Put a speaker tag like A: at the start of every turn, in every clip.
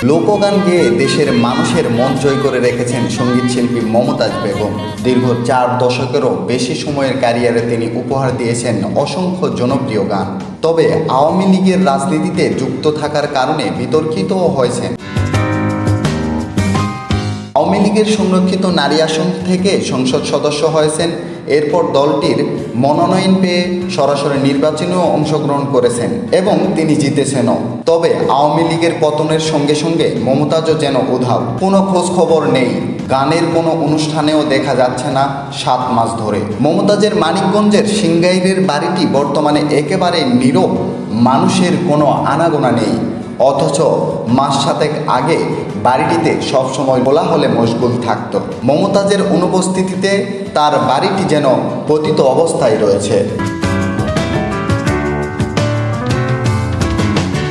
A: লোকগান গেয়ে দেশের মানুষের মন জয় করে রেখেছেন সঙ্গীত শিল্পী মমতাজ বেগম। দীর্ঘ 4 দশকেরও বেশি সময়ের ক্যারিয়ারে তিনি উপহার দিয়েছেন অসংখ্য জনপ্রিয় গান। তবে আওয়ামী লীগের রাজনীতিতে যুক্ত থাকার কারণে বিতর্কিতও হয়েছেন। আওয়ামী লীগের সংরক্ষিত নারী আসন থেকে সংসদ সদস্য হয়েছেন। এরপর দলটির মনোনয়ন পেয়ে সরাসরি নির্বাচনেও অংশগ্রহণ করেছেন এবং তিনি জিতেছেনও। তবে আওয়ামী লীগের পতনের সঙ্গে সঙ্গে মমতাজও যেন উধাও, কোনো খোঁজ খবর নেই। গানের কোনো অনুষ্ঠানেও দেখা যাচ্ছে না 7 মাস ধরে। মমতাজের মানিকগঞ্জের সিংগাইরের বাড়িটি বর্তমানে একেবারে নীরব, মানুষের কোনো আনাগোনা নেই। অথচ মাস 7 আগে বাড়িটিতে সবসময় কোলাহলে মশগুল থাকত। মমতাজের অনুপস্থিতিতে তার বাড়িটি যেন পতিত অবস্থায় রয়েছে।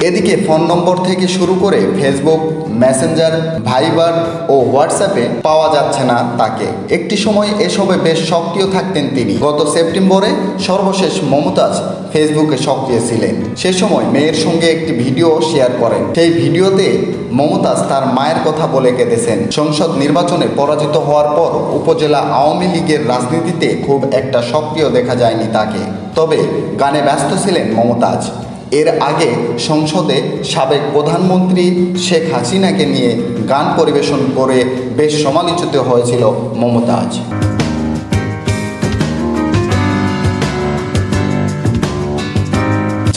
A: এদিকে ফোন নম্বর থেকে শুরু করে ফেসবুক, মেসেঞ্জার, ভাইবার ও হোয়াটসঅ্যাপে পাওয়া যাচ্ছে না তাকে। একটি সময় এসবে বেশ সক্রিয় থাকতেন তিনি। গত সেপ্টেম্বরে সর্বশেষ মমতাজ ফেসবুকে সক্রিয় ছিলেন। সে সময় মেয়ের সঙ্গে একটি ভিডিও শেয়ার করেন। সেই ভিডিওতে মমতাজ তার মায়ের কথা বলে কেঁদেছেন। সংসদ নির্বাচনে পরাজিত হওয়ার পর উপজেলা আওয়ামী লীগের রাজনীতিতে খুব একটা সক্রিয় দেখা যায়নি তাকে। তবে গানে ব্যস্ত ছিলেন মমতাজ। এর আগে সংসদে সাবেক প্রধানমন্ত্রী শেখ হাসিনাকে নিয়ে গান পরিবেশন করে বেশ সমালোচিত হয়েছিল মমতাজ।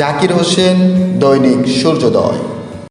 A: জাকির হোসেন, দৈনিক সূর্যোদয়।